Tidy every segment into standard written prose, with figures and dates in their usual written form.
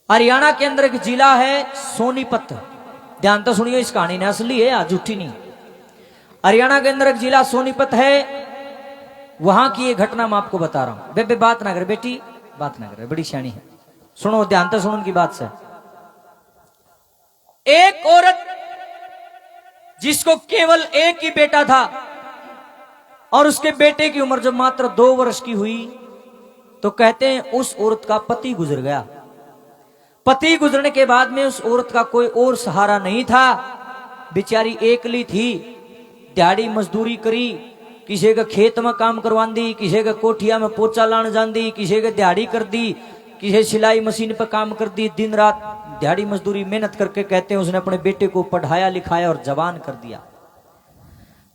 हरियाणा के अंदर एक जिला है सोनीपत। ध्यान तो सुनियो, इस कहानी ने असली है, आज झूठी नहीं। हरियाणा के अंदर एक जिला सोनीपत है, वहां की ये घटना मैं आपको बता रहा हूं। बेबे बात ना करे, बेटी बात ना करे, बड़ी सियाणी है, सुनो ध्यान तो सुनो उनकी बात से। एक औरत जिसको केवल एक ही बेटा था और उसके बेटे की उम्र जब मात्र 2 वर्ष की हुई तो कहते हैं उस औरत का पति गुजर गया। पति गुजरने के बाद में उस औरत का कोई और सहारा नहीं था, बेचारी एकली थी। दिहाड़ी मजदूरी करी, किसी के खेत में काम करवा दी, किसी के कोठिया में पोचा लाने जान दी, किसी के दिहाड़ी कर दी, किसी सिलाई मशीन पर काम कर दी। दिन रात दिहाड़ी मजदूरी मेहनत करके कहते हैं उसने अपने बेटे को पढ़ाया लिखाया और जवान कर दिया।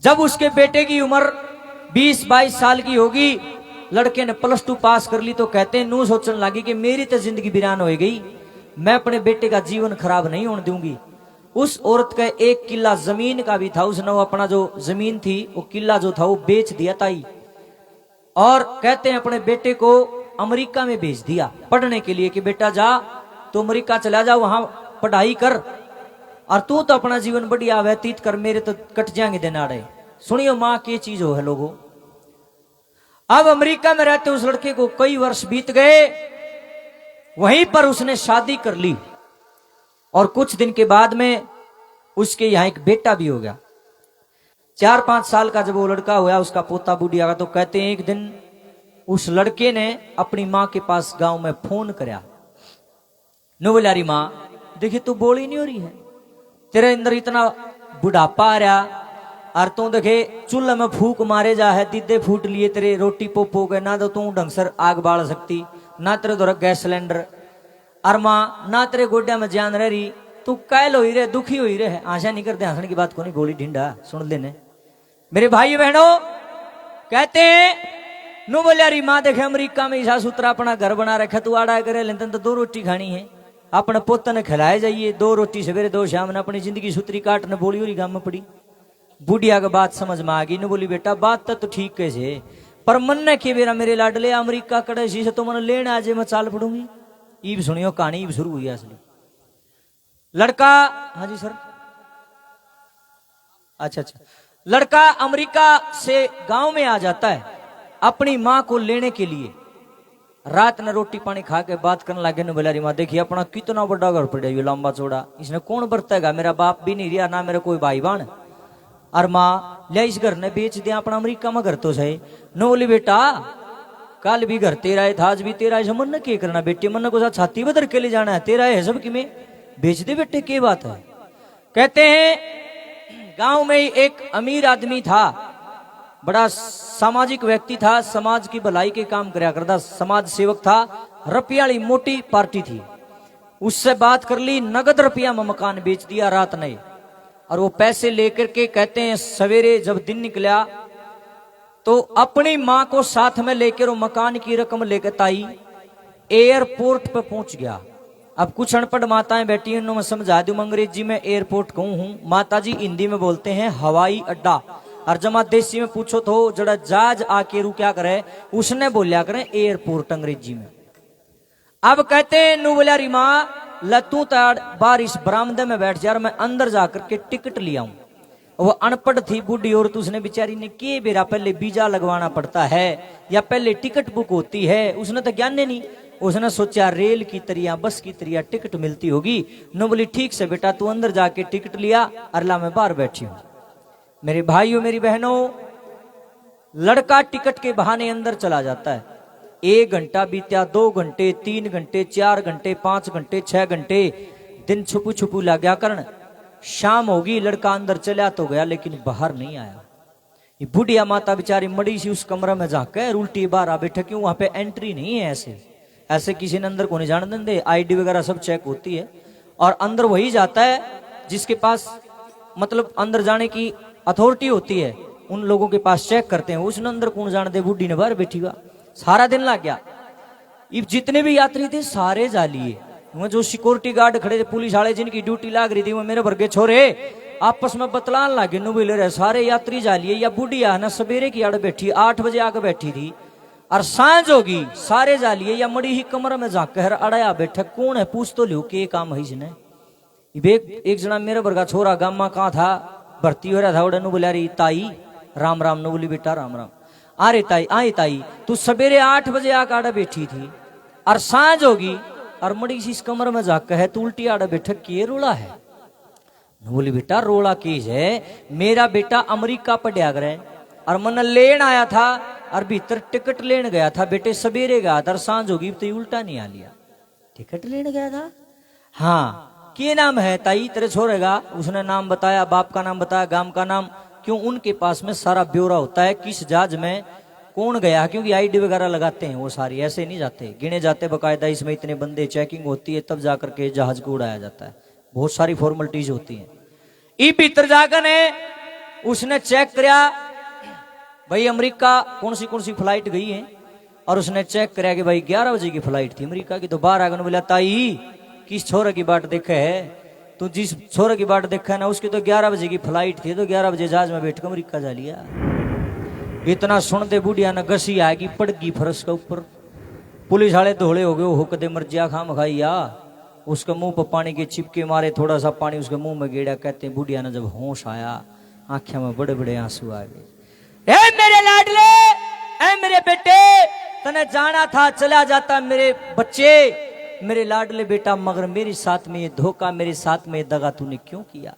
जब उसके बेटे की उम्र 20-22 साल की होगी, लड़के ने +2 पास कर ली, तो कहते हैं नू सोचने लगी कि मेरी तो जिंदगी वीरान हो गई, मैं अपने बेटे का जीवन खराब नहीं होने दूंगी। उस औरत का 1 किला जमीन का भी था, उसने वो अपना जो जमीन थी वो किला जो था वो बेच दिया ताई, और कहते हैं अपने बेटे को अमेरिका में भेज दिया पढ़ने के लिए कि बेटा जा तो अमेरिका चला जा, वहां पढ़ाई कर और तू तो अपना जीवन बढ़िया व्यतीत कर, मेरे तो कट जाएंगे दिन आड़े। सुनियो मां की चीज हो है लोगों। अब अमेरिका में रहते उस लड़के को कई वर्ष बीत गए, वहीं पर उसने शादी कर ली और कुछ दिन के बाद में उसके यहां एक बेटा भी हो गया। 4-5 साल का जब वो लड़का हुआ, उसका पोता बूढ़ी आ गया, तो कहते हैं एक दिन उस लड़के ने अपनी मां के पास गांव में फोन कराया। नो बोला री मां देखिए तू बोल ही नहीं हो रही है, तेरे अंदर इतना बुढ़ापा आ रहा और तू देखे चूल्हे में फूक मारे जा है, दीदे फूट लिए तेरे, रोटी पोप हो गए, ना तो तू ढंग से आग बाल सकती, ना तेरे द्वारा गैस सिलेंडर, और मां ना तेरे गोड्या में जान रह रही, तू कैल हो ही रहे, दुखी हो ही रहे। आशा नहीं करते, हंसने की बात को नहीं, गोली ढिंडा सुन लेने मेरे भाई बहनों। कहते हैं नु बोलिया री मां देखे अमेरिका में ईसा सूत्रा अपना घर बना रखा, तू आड़ा करे लेन तो 2 रोटी खानी है, अपने पोते ने खिलाए जाइए, 2 रोटी सवेरे 2 शाम ने, अपनी जिंदगी सूत्री काटने बोली हो रही गांव में पड़ी। बुढ़िया की बात समझ में आ गई, नु बोली बेटा बात तो ठीक कैसे, पर मन ने कि मेरा मेरे लाडले अमेरिका कड़े सी से तो मन लेने आज मैं चाल पड़ूंगी। ईब सुनियो कहानी ईब शुरू हुई असली। लड़का, हाँ जी सर, अच्छा, लड़का अमेरिका से गांव में आ जाता है अपनी मां को लेने के लिए। रात ने रोटी पानी खा के बात करने लगे, ने बोला री मां देखिए अपना कितना बड़ा घर पड़ा है, लंबा चौड़ा, इसने कौन बरतेगा, मेरा बाप भी नहीं रहा, ना मेरा कोई भाई बहन, और मां ले इस घर ने बेच दिया, अपना अमेरिका में घर तो सही। नो बोली बेटा कल भी घर तेरा है था, आज भी तेरा है, मन ने क्या करना बेटे, मन को साथ छाती बदर के ले जाना है, तेरा है सब कि में बेच दे बेटे, क्या बात है। कहते हैं गांव में एक अमीर आदमी था, बड़ा सामाजिक व्यक्ति था, समाज की भलाई के काम करया करता, समाज सेवक था, रुपया वाली मोटी पार्टी थी, उससे बात कर ली, नगद रुपया में मकान बेच दिया रात नहीं, और वो पैसे लेकर के कहते हैं सवेरे जब दिन निकला तो अपनी मां को साथ में लेकर वो मकान की रकम लेकर ताई एयरपोर्ट पर पहुंच गया। अब कुछ अनपढ़ माताएं बैठी हैं, मैं समझा दूं, अंग्रेजी में एयरपोर्ट कहूं हूं, माता जी हिंदी में बोलते हैं हवाई अड्डा, और जमा देसी में पूछो तो जरा जहाज आके रू क्या करे, उसने बोलिया करें एयरपोर्ट अंग्रेजी में। अब कहते हैं नु बोलिया री मां लतू ताड़ बाहर इस बरामदे में बैठ जा, मैं अंदर जाकर के टिकट ले आऊं। वो अनपढ़ थी बूढ़ी औरत, उसने बेचारी ने के बेरा पहले वीजा लगवाना पड़ता है या पहले टिकट बुक होती है, उसने तो ज्ञान नहीं। उसने सोचा रेल की तरिया बस की तरिया टिकट मिलती होगी। नो बोली ठीक से बेटा तू अंदर जाके टिकट लिया, अरला मैं बाहर बैठी हूं। मेरे भाइयों मेरी बहनों, लड़का टिकट के बहाने अंदर चला जाता है। 1 घंटा बीत्या, 2 घंटे, 3 घंटे, 4 घंटे, 5 घंटे, 6 घंटे, दिन छुपू छुपू लग गया करण। शाम होगी, लड़का अंदर चला तो गया लेकिन बाहर नहीं आया। ये बुढ़िया माता बेचारी मड़ी सी उस कमरे में जाकर उल्टी बाहर आ बैठे, क्यों वहां पे एंट्री नहीं है, ऐसे किसी ने अंदर को नहीं जाने देते, आईडी वगैरह सब चेक होती है, और अंदर वही जाता है जिसके पास मतलब अंदर जाने की अथॉरिटी होती है, उन लोगों के पास चेक करते हैं, उसने अंदर कौन जाने दे। बुढ़ी ने बाहर बैठी हुआ, सारा दिन लग गया। अब जितने भी यात्री थे सारे जा लिए, जो सिक्योरिटी गार्ड खड़े थे, पुलिस वाले जिनकी ड्यूटी लाग रही थी, वो मेरे वर्गे छोरे आपस में बतलान लगे, नु बोले रहे सारे यात्री जा लिए। या बुढ़िया ना सवेरे की आड़ बैठी, 8 बजे आके बैठी थी, और सांझ होगी सारे जा लिए या मड़ी ही कमर में जाकर अड़ाया बैठे कौन है पूछ तो लियो के काम है इसने। एक जना मेरे वर्गा छोरा गामा कहाँ था भर्ती हो रहा था उड़े बोला रही ताई राम राम न बोली बेटा राम राम। अरे ताई आई ताई तू सवेरे 8 बजे आकर आड़ा बैठी थी और सांझ होगी और मड़ी सी इस कमर में जाकर है तू उल्टी आड़ा बैठे किए रोला है। बोली बेटा रोला कीज है मेरा बेटा अमेरिका पढ़िया करे और मन लेन आया था और भीतर टिकट लेन गया था बेटे सवेरे गया था सांझ होगी तो उल्टा नहीं आ लिया टिकट लेन गया था। हाँ क्या नाम है ताई तेरे छोरेगा उसने नाम बताया बाप का नाम बताया गांव का नाम क्यों उनके पास में सारा ब्यौरा होता है किस जहाज में कौन गया क्योंकि आईडी वगैरह लगाते हैं वो सारी ऐसे नहीं जाते गिने जाते बकायदा इसमें इतने बंदे चेकिंग होती है तब जाकर के जहाज को उड़ाया जाता है बहुत सारी फॉर्मेलिटीज होती हैं। ई भीतर जाकर ने उसने चेक किया भाई अमेरिका कौन सी फ्लाइट गई है और उसने चेक किया कि भाई 11 बजे की फ्लाइट थी अमेरिका की। तो बाहर आकर बोला ताई किस छोरे की बाट देखे है तू जिस छोरे की बाट देखा है ना उसकी तो 11 बजे की फ्लाइट थी तो 11 बजे जहाज में बैठ कर अमेरिका जा लिया। इतना सुनते बुढ़िया ने गसी आएगी पड़गी फरस के ऊपर पुलिस वाले धोले हो गए हो कदे मर्जिया खाम खाइया उसके मुंह पर पानी के चिपके मारे थोड़ा सा पानी उसके मुंह में गेड़ा कहते हैं बुढ़िया ने जब होश आया आंखें में बड़े बड़े आंसू आ गए। ए मेरे लाडले ए मेरे बेटे तने जाना था चला जाता मेरे बच्चे मेरे लाडले बेटा मगर मेरे साथ में ये धोखा मेरे साथ में ये दगा तूने क्यों किया।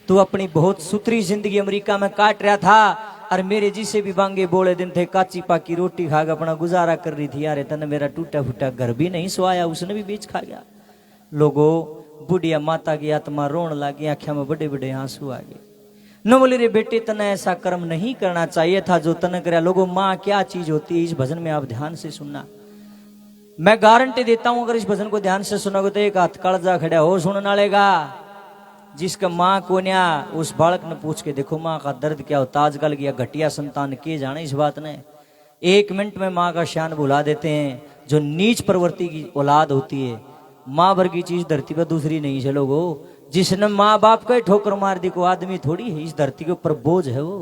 तू अपनी बहुत सुथरी जिंदगी अमेरिका में काट रहा था और मेरे जिसे भी बांगे बोले दिन थे काची पाकी रोटी खा के अपना गुजारा कर रही थी यार तने मेरा टूटा फूटा घर भी नहीं सोया उसने भी बेच खा गया। लोगों बुढ़िया माता की आत्मा रोन लगी आंखों में बड़े बड़े आंसू आ गए। न बोले रे बेटे तने ऐसा कर्म नहीं करना चाहिए था जो तने कराया। लोगों माँ क्या चीज होती है इस भजन में आप ध्यान से सुनना मैं गारंटी देता हूं अगर इस भजन को ध्यान से सुनोगे तो एक हाथ कालजा खड़ा हो सुनने वालेगा जिसका माँ को न्या उस बालक ने पूछ के देखो माँ का दर्द क्या होता आजकल की घटिया संतान के जाने इस बात ने 1 मिनट में माँ का शान भुला देते हैं। जो नीच प्रवृत्ति की औलाद होती है माँ भर की चीज धरती पर दूसरी नहीं है लोगो। जिसने माँ बाप का ठोकर मार दी को आदमी थोड़ी है इस धरती के ऊपर बोझ है वो।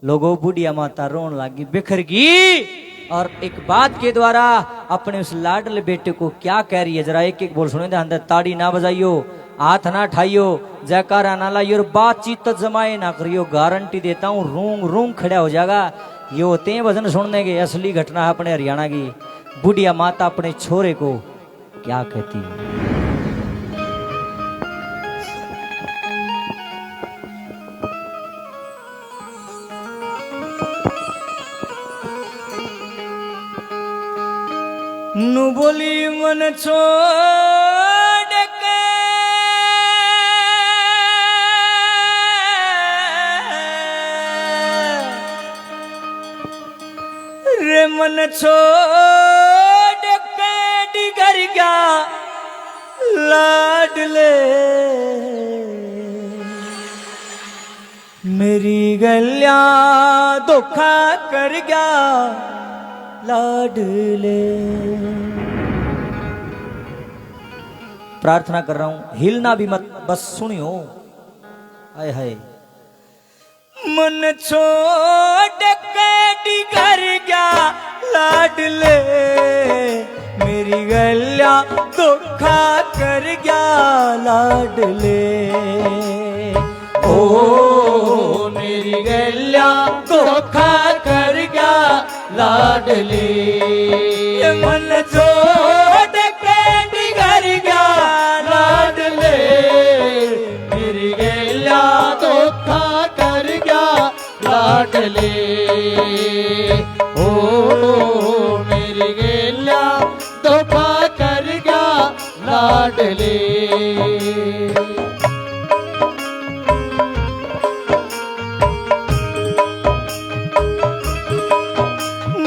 लोगों बुढ़िया माता रोन लागी बिखर गई और एक बात के द्वारा अपने उस लाडले बेटे को क्या कह रही है जरा एक एक बोल सुने अंदर ताड़ी ना बजाइयो हाथ ना ठाइयो जयकारा ना लाइयो और बातचीत तो जमाए ना करियो। गारंटी देता हूँ रूंग रूंग खड़ा हो जाएगा। ये होते हैं भजन सुनने के असली घटना है अपने हरियाणा की। बुढ़िया माता अपने छोरे को क्या कहती है नु बोली मन छोड़ के रे मन छोड़ के डिगर गया लाडले मेरी गलियां धोखा कर गया लाडले। प्रार्थना कर रहा हूं हिलना भी मत बस सुनियो। आय हाय मन छोड़ के डिगर गया लाडले मेरी गलियां धोखा कर गया लाडले। ओ मेरी गलियां धोखा कर गया लाडले मन छोड़ के डिगर गया लाडले मेरी गलियां धोखा कर गया लाडले। ओ मेरी गलियां धोखा कर गया लाडले।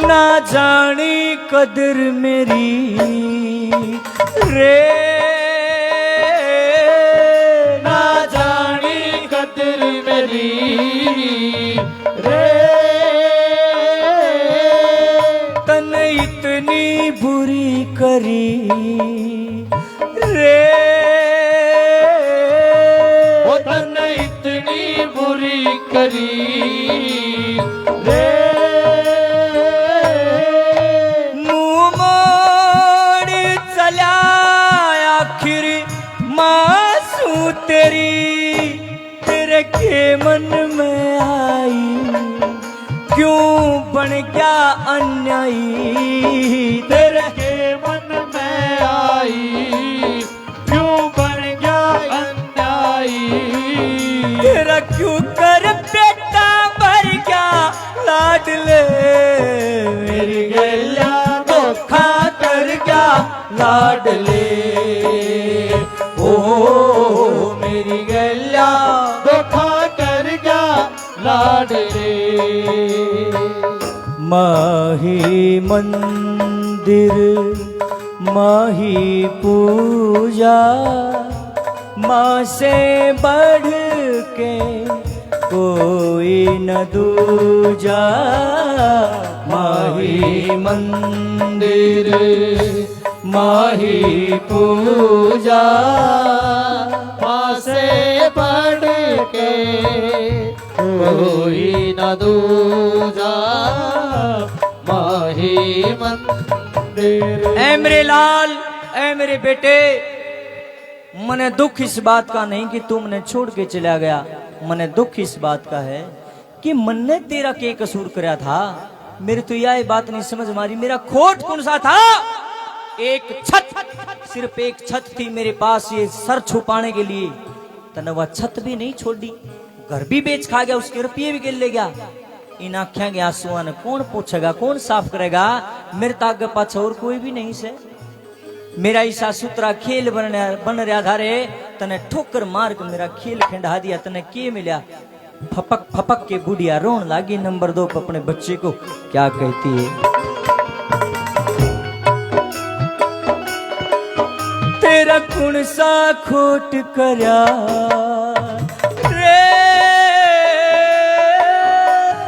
ना जानी कदर मेरी रे ना जानी कदर मेरी रे तन इतनी बुरी करी रे वो तन इतनी बुरी करी रे तेरी तेरे के मन में आई, क्यों बन गया अन्यायी। तेरे के मन में आई, क्यों बन गया अन्यायी। तेरा क्यों कर बेटा भर गया लाडले, मेरी गैया धोखा कर गया लाडले। ओ मेरी गैया धोखा कर गया लाडले। माही मंदिर माही पूजा, माँ से बढ़ के कोई न दूजा। माही मंदिर माही पूजा, माँ से बढ़ के कोई न दूजा। माही मंदिर। ऐ मेरे लाल, ऐ मेरे बेटे, मने दुख इस बात का नहीं कि तू मने छोड़ के चला गया। मने दुख इस बात का है कि मन ने तेरा के कसूर कराया था। मेरे तो यह बात नहीं समझ मारी, मेरा खोट कौन सा था। एक छत, सिर्फ एक छत थी मेरे पास ये सर छुपाने के लिए, तने वह छत भी नहीं छोड़ दी। घर भी बेच खा गया, उसके रुपये भी गिर ले गया। इन आख्या के आंसुआ ने कौन पूछेगा, कौन साफ करेगा। मेरे ताक पाछे और कोई भी नहीं से। मेरा ईसा सूत्रा खेल बन रहा था रे, तने ठोकर मार के मेरा खेल खंडा दिया। तने के मिला, फपक फपक के बुढ़िया रोन लागी। नंबर 2 पर अपने बच्चे को क्या कहती है, तेरा कौन सा खोट करया रे,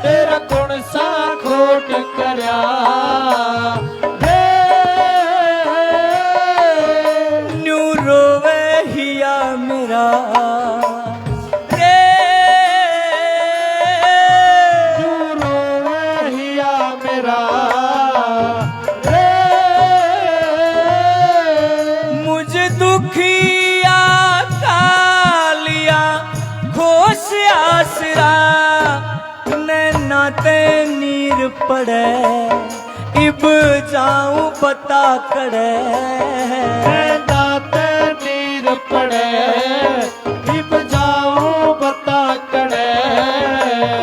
तेरा कौन सा खोट करया रे। न्यू रोवे हिया मेरा रे, न्यू रोवे हिया मेरा रे। मुझे दुखिया कालिया घोष आसरा, नाते नीर पड़े इब जाऊं बता कड़े। नाते नीर पड़े इब जाऊं बता कड़े।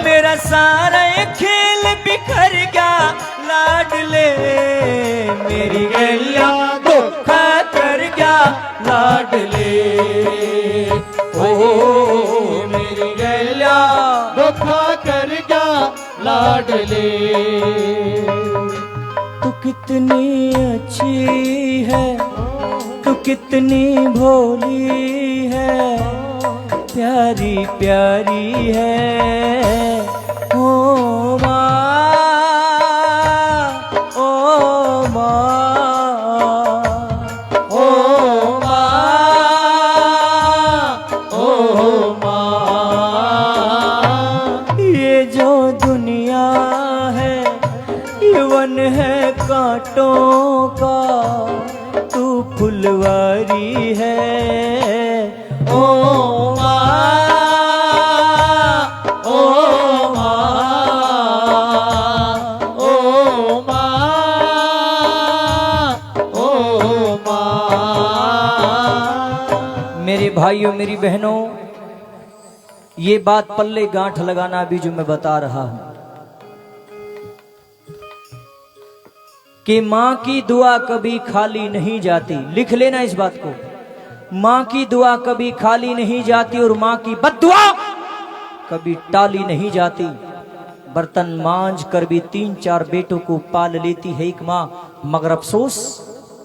मेरा सारा खेल बिखर गया लाडले, मेरी गैया धोखा कर गया लाडले। ओ मेरी गैया धोखा कर गया लाडले। तू कितनी अच्छी है, तू कितनी भोली है, प्यारी प्यारी है। ओ माँ, ओ माँ, ओ माँ, ओ माँ। ये जो दुनिया है ये वन है कांटों का, तू फुलवारी है। ओ माँ, ओ माँ, ओ माँ, ओ माँ। मेरे भाइयों मेरी बहनों, ये बात पल्ले गांठ लगाना अभी जो मैं बता रहा हूं कि मां की दुआ कभी खाली नहीं जाती। लिख लेना इस बात को, मां की दुआ कभी खाली नहीं जाती और मां की बद्दुआ कभी टाली नहीं जाती। बर्तन मांझ कर भी 3-4 बेटों को पाल लेती है एक मां, मगर अफसोस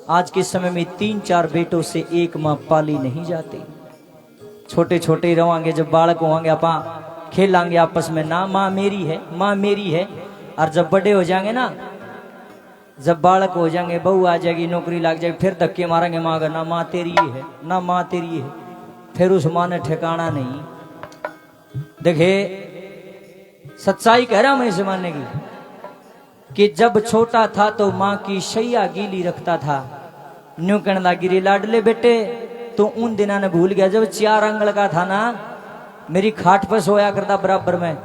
आज के समय में 3-4 बेटों से एक मां पाली नहीं जाती। छोटे छोटे रहोगे, जब बालक होंगे अपा खेलांगे आपस में, ना माँ मेरी है, माँ मेरी है। और जब बड़े हो जाएंगे ना, जब बालक हो जाएंगे, बहू आ जाएगी, नौकरी लग जाएगी, फिर धक्के मारेंगे माँ का, ना माँ तेरी है, ना माँ तेरी है। फिर उस माँ ने ठिकाना नहीं। देखे सच्चाई कह रहा हूं मैं इस जमाने की, कि जब छोटा था तो माँ की शैया गीली रखता था। न्यू कहने लगी रे लाडले बेटे तो उन दिना ने भूल गया जब 4 अंगल का था ना, मेरी खाट पर सोया करता बराबर में,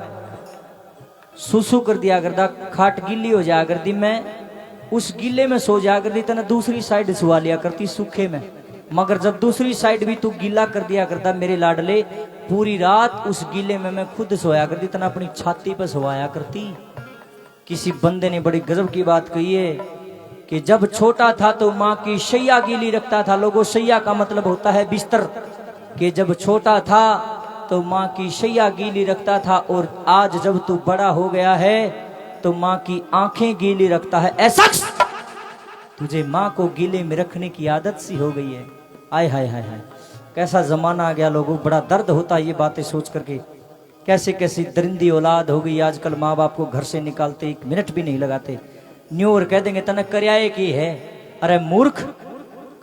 सुसु कर दिया करता, खाट गीली हो जाया करती, मैं उस गीले में सो जाया करती, तना दूसरी साइड सुवा लिया करती सूखे में। मगर जब दूसरी साइड भी तू गीला कर दिया करता मेरे लाडले, पूरी रात उस गीले में मैं खुद सोया करती, तना अपनी छाती पर सोया करती। किसी बंदे ने बड़ी गजब की बात कही है कि जब छोटा था तो माँ की शैया गीली रखता था। लोगों, शैया का मतलब होता है बिस्तर, कि जब छोटा था तो माँ की शैया गीली रखता था, और आज जब तू बड़ा हो गया है तो माँ की आंखें गीली रखता है। ऐसा तुझे माँ को गीले में रखने की आदत सी हो गई है। आय हाय हाय हाय, कैसा जमाना आ गया लोगों, बड़ा दर्द होता है ये बातें सोच करके। कैसे कैसी दरिंदी औलाद हो गई आजकल, माँ बाप को घर से निकालते 1 मिनट भी नहीं लगाते, न्यू और कह देंगे तने कर्याए की है। अरे मूर्ख,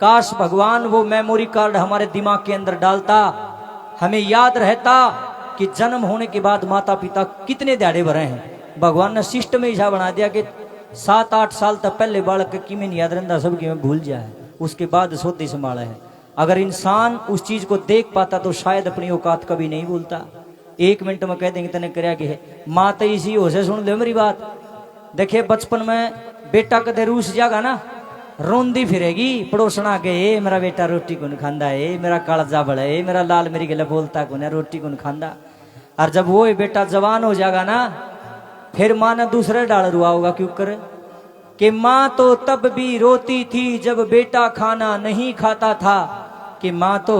काश भगवान वो मेमोरी कार्ड हमारे दिमाग के अंदर डालता, हमें याद रहता कि जन्म होने के बाद माता पिता कितने दिहाड़े भरे हैं। भगवान ने सिस्टम ऐसा बना दिया कि 7-8 साल तक पहले बालक की में याद रहता, सबकी में भूल जाए, उसके बाद सोते संभाला है। अगर इंसान उस चीज को देख पाता तो शायद अपनी औकात कभी नहीं भूलता। 1 मिनट में कह देंगे तने कर्या के है। माँ तो इसी हो से सुन ले मेरी बात। देखिए बचपन में बेटा कदे रूस जागा ना, रोंदी फिरेगी पड़ोसना के, ए मेरा बेटा रोटी कौन खांदा है, मेरा कालजा बड़ा है, मेरा लाल मेरी गले बोलता कौन है, रोटी कौन खांदा। और जब वो बेटा जवान हो जाएगा ना, फिर माँ ने दूसरे डाल रुआ होगा, क्यों करे कि माँ तो तब भी रोती थी जब बेटा खाना नहीं खाता था, कि माँ तो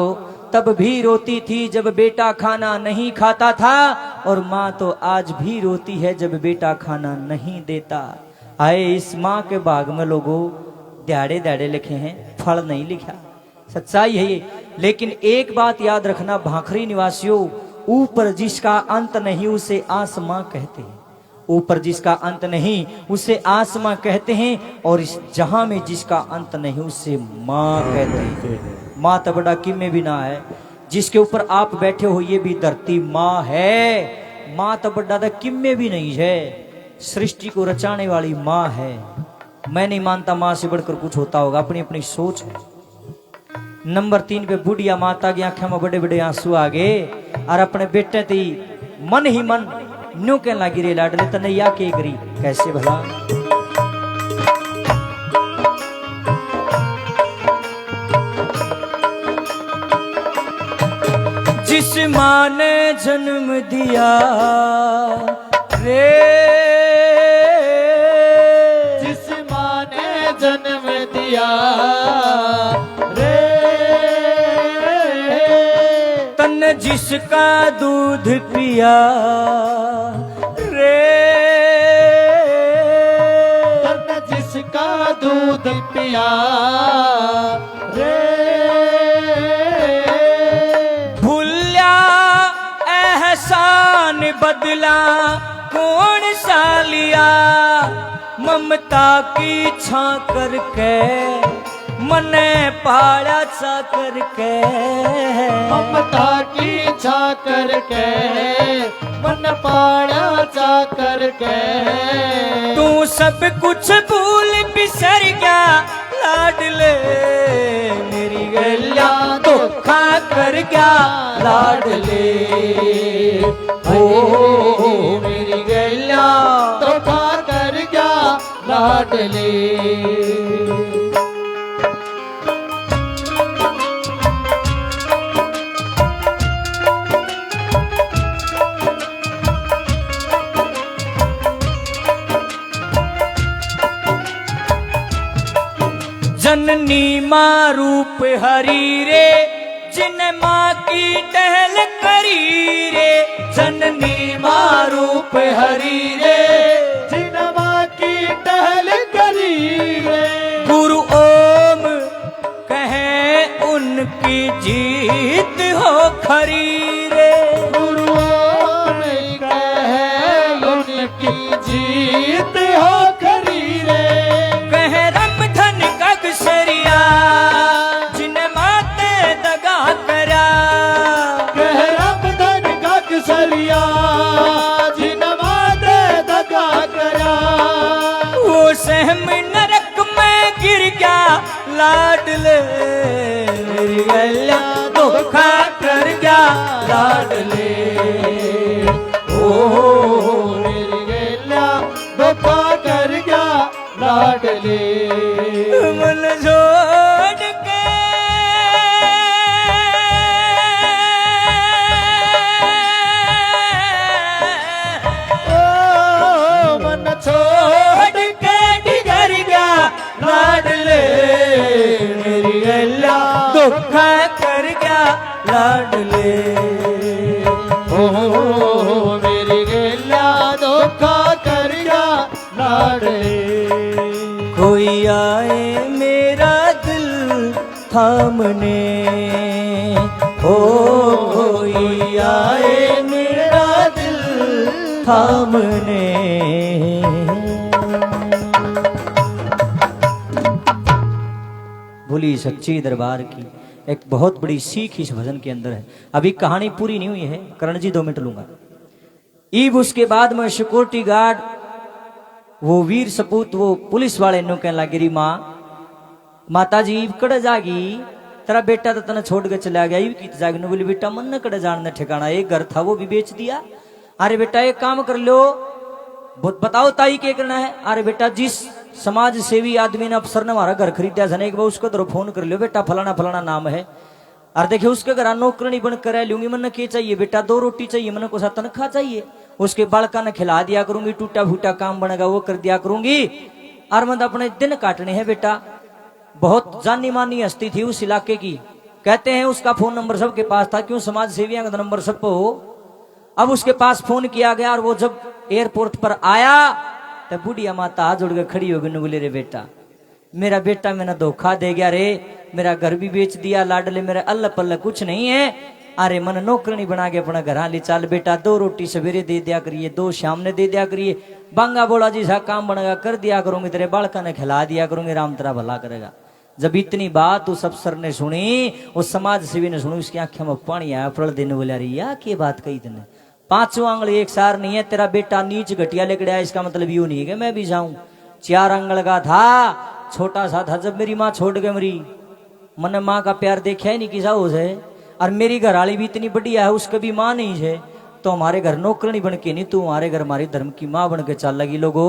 तब भी रोती थी जब बेटा खाना नहीं खाता था, और माँ तो आज भी रोती है जब बेटा खाना नहीं देता। आए इस माँ के भाग में लोगों दिहाड़े दिहाड़े लिखे हैं, फल नहीं लिखा, सच्चाई है ये। लेकिन एक बात याद रखना भाखरी निवासियों, ऊपर जिसका अंत नहीं उसे आसमां कहते हैं, ऊपर जिसका अंत नहीं उसे आसमां कहते हैं, और इस जहां में जिसका अंत नहीं उसे माँ कहते हैं। माँ तो बड़ा किमे भी ना है, जिसके ऊपर आप बैठे हो ये भी धरती माँ है। माँ तो बड़ा तो किमे भी नहीं है, सृष्टि को रचाने वाली माँ है। मैं नहीं मानता माँ से बढ़कर कुछ होता होगा, अपनी अपनी सोच है। नंबर 3 पे बुढ़िया माता की आंखों में बड़े बड़े आंसू आ गए, और अपने बेटे थी मन ही मन न्यू कहने लगी, रे लाडले तने या के करी, कैसे भला। जिस माँ ने जन्म दिया रे, जिस माँ ने जन्म दिया रे, तन जिसका दूध पिया रे, तन जिसका दूध पिया रे, भूल्या एहसान बदला कौन सा लिया, ममता की छा करके मने पाड़ा चा करके, ममता की छा करके मन पाड़ा चा करके, तू सब कुछ भूल बिसर गया लाडले, मेरी गैया तो खा कर गया लाडले, ओ मेरी गैया तो खा कर गया लाडले। जननी माँ रूप हरी रे, जिन माँ की टहल करी रे, जननी माँ रूप हरी रे, जिन माँ की टहल करी रे, गुरु ओम कहे उनकी जीत हो खरी रे, गुरु नहीं कहे उनकी जीत हो खरी रे, कहे रमधन कगसरिया जिन माते दगा करा, कह रमधन कगसरिया जिन माते दगा करा, वो सहम नरक में गिर गया लाडले, मेरी गैया धोखा कर गया लाडले। ओ मेरी गैया धोखा कर गया लाडले। मन छोड़ के ओ मन छोड़ के डिगर गया लाडले। मेरी गैया धोखा कर गया लाडले। ओ मेरी गैया धोखा कर गया लाडले। कोई आए मेरा दिल थामने, ओ कोई आए मेरा दिल थामने। बोली सच्ची दरबार की एक बहुत बड़ी सीख इस भजन के अंदर है। अभी कहानी पूरी नहीं हुई है, करण जी 2 मिनट लूंगा। ईब उसके बाद में सिक्योरिटी गार्ड वो वीर सपूत वो पुलिस वाले नु कहने लगे री माँ माता जी कड़ जागी तेरा बेटा तो तने छोड़ के चला गया। ईब की जागी नु बोली बेटा मन न कड़ जाने ठिकाना, एक घर था वो भी बेच दिया। अरे बेटा एक काम कर लो, बताओ ताई क्या करना है। अरे बेटा जिस समाज सेवी आदमी ने अफसर ने हमारा घर खरीदा था एक बार उसको तो फोन कर लो बेटा फलाना फलाना नाम है। अरे देखिए उसके घर नौकरनी बन कर लूंगी, मन क्या चाहिए बेटा 2 रोटी चाहिए, मन को साथ तनख्वाह चाहिए, उसके बालका ने खिला दिया करूंगी, टूटा फूटा काम बनेगा वो कर दिया करूंगी। और मतलब अपने दिन काटने हैं बेटा। बहुत जानी मानी हस्ती थी उस इलाके की, कहते हैं उसका फोन नंबर सबके पास था, क्यों समाज सेवियों का नंबर सब हो। अब उसके पास फोन किया गया और वो जब एयरपोर्ट पर आया तो बुढ़िया माता हाथ जोड़ के खड़ी हो गई, बोले रे बेटा मेरा बेटा मैंने धोखा दे गया रे, मेरा घर भी बेच दिया, लाडले मेरा अल्लाह पल्ला कुछ नहीं है। अरे मन नौकरनी बना के अपना घर ले चल बेटा, 2 रोटी सवेरे दे दिया करिए, 2 शाम ने दे दिया करिए, बांगा बोला जी सा काम बनेगा कर दिया करूंगी, तेरे बालका ने खिला दिया करूंगी, राम तेरा भला करेगा। जब इतनी बात उस अफसर ने सुनी, उस समाज सेवी ने सुनी, उसकी आंखें में पानी आया, फल देने बोला रही या क्या बात कही तेने, 5 आंगल एक सार नहीं है, तेरा बेटा नीच घटिया लेकर आया, इसका मतलब यूं नहीं है कि मैं भी जाऊं। 4 आंगल का था, छोटा सा था जब मेरी माँ छोड़ के मरी, मैंने माँ का प्यार देखा ही नहीं किसा हो जाए। और मेरी घरवाली भी इतनी बढ़िया है, उसका भी माँ नहीं है, तो हमारे घर नौकरनी बन के नहीं, तू हमारे घर हमारी धर्म की माँ बन के चल लगी। लोगों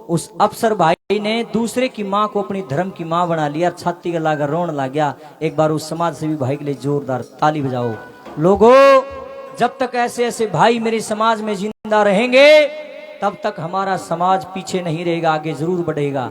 उस अफसर भाई ने दूसरे की माँ को अपनी धर्म की माँ बना लिया, छाती का लाकर रोन लग गया। एक बार उस समाज सेवी भाई के लिए जोरदार ताली बजाओ। लोगों जब तक ऐसे ऐसे भाई मेरे समाज में जिंदा रहेंगे तब तक हमारा समाज पीछे नहीं रहेगा, आगे जरूर बढ़ेगा।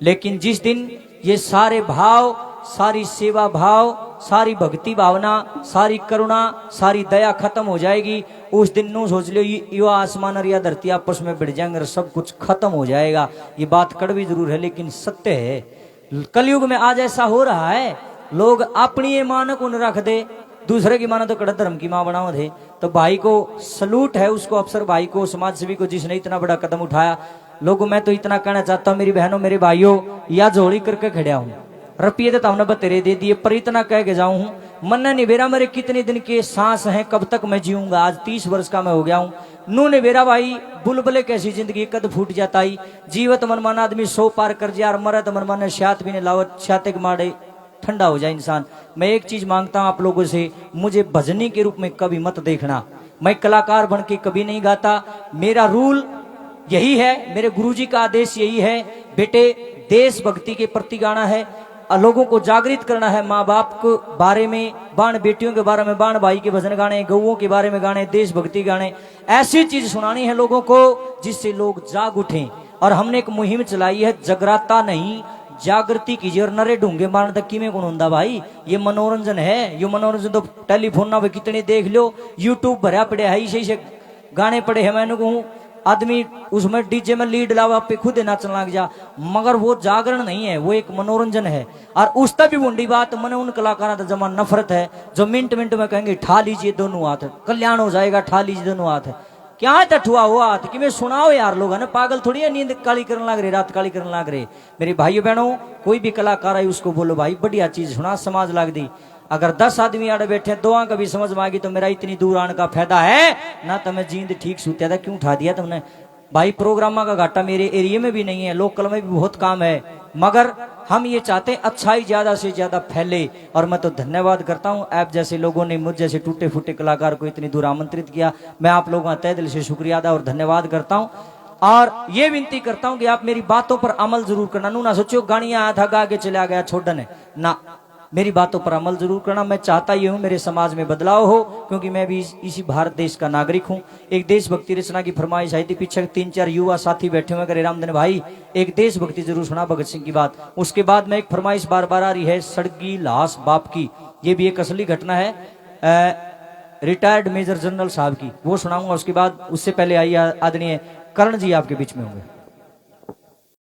लेकिन जिस दिन ये सारे भाव, सारी सेवा भाव, सारी भक्ति भावना, सारी करुणा, सारी दया खत्म हो जाएगी, उस दिन नो सोच लो यो आसमान और या धरती आपस में बढ़ जाएंगे और सब कुछ खत्म हो जाएगा। ये बात कड़वी जरूर है लेकिन सत्य है। कलयुग में आज ऐसा हो रहा है, लोग अपनी ये मान को न रख दे, दूसरे की मानो तो कड़ा धर्म की मां बनाओ थे। तो भाई को सलूट है, उसको अफसर भाई को, समाज सेवी को, जिसने इतना बड़ा कदम उठाया। लोगों मैं तो इतना कहना चाहता हूँ मेरी बहनों मेरे भाइयों, या जोड़ी करके खड़ा हूँ, रुपये तो हमने बतेरे दे दिए, पर इतना कह के जाऊं हूं मन ने बेरा मेरे कितने दिन के सांस हैं, कब तक मैं जीऊंगा। आज 30 वर्ष का मैं हो गया हूं। नू ने बेरा भाई बुलबुले कैसी जिंदगी कद फूट जाता ही, जीवत मनमान आदमी 100 पार कर जाए, और मरत मनमान शात भी ने लावत छाते के मारे ठंडा हो जाए इंसान। मैं एक चीज मांगता हूं आप लोगों से, मुझे भजनी के रूप में कभी मत देखना, मैं कलाकार बन के कभी नहीं गाता। मेरा रूल यही है, मेरे गुरुजी का आदेश यही है, बेटे देशभक्ति के प्रति गाना है, लोगों को जागृत करना है, माँ बाप के बारे में बाण, बेटियों के बारे में बाण, भाई के भजन गाने, गौओं के बारे में गाने, देशभक्ति गाने, ऐसी चीज सुनानी है लोगों को जिससे लोग जाग उठें। और हमने एक मुहिम चलाई है, जगराता नहीं जागृति कीजिए। और नरे ढूंगे मारने तक कि में कौन होता भाई, ये मनोरंजन है। ये मनोरंजन तो टेलीफोन ना कितने देख लो, यूट्यूब भरा पड़े है, इसे से गाने पड़े हैं। मैंने कहूँ आदमी उसमें डीजे में लीड लावा पे खुद नाचने लग जा, मगर वो जागरण नहीं है, वो एक मनोरंजन है। और उस तक भी बूंदी बात मैंने उन कलाकारों का जमा नफरत है जो मिनट मिनट में कहेंगे ठा लीजिए दोनों हाथ, कल्याण हो जाएगा, ठा लीजिए दोनों हाथ। क्या है ठुआ हुआ हाथ कि मैं सुनाओ यार, लोग है ना पागल थोड़ी है, नींद काली करने लग रहे, रात काली करने लग रहे। मेरे भाइयों बहनों, कोई भी कलाकार है उसको बोलो भाई बढ़िया चीज सुना, समाज लाग दी। अगर 10 आदमी आड़े बैठे दोआ कभी समझ में आ गई तो मेरा इतनी दूर आने का फायदा है ना। तो मैं जींद ठीक सूत्या था, क्यों उठा दिया तुमने भाई। प्रोग्रामा का घाटा मेरे एरिया में भी नहीं है, लोकल में भी बहुत काम है। मगर हम ये चाहते हैं अच्छाई ज्यादा से ज्यादा फैले। और मैं तो धन्यवाद करता हूं आप जैसे लोगों ने मुझ जैसे टूटे फूटे कलाकार को इतनी दूर आमंत्रित किया। मैं आप लोगों का तहे दिल से शुक्रिया अदा और धन्यवाद करता हूं। और ये विनती करता हूं कि आप मेरी बातों पर अमल जरूर करना। नू ना सोचो गानियां आया था गा के चला गया छोड़ने ना, मेरी बातों पर अमल जरूर करना। मैं चाहता ये हूं मेरे समाज में बदलाव हो, क्योंकि मैं भी इसी भारत देश का नागरिक हूं। एक देशभक्ति रचना की फरमाइश आई थी, पीछे 3-4 युवा साथी बैठे हुए करे रामधन भाई एक देशभक्ति जरूर सुना भगत सिंह की बात। उसके बाद में एक फरमाइश बार बार आ रही है सड़गी लाश बाप की, ये भी एक असली घटना है रिटायर्ड मेजर जनरल साहब की, वो सुनाऊंगा। उसके बाद उससे पहले आइए आदरणीय करण जी आपके बीच में होंगे।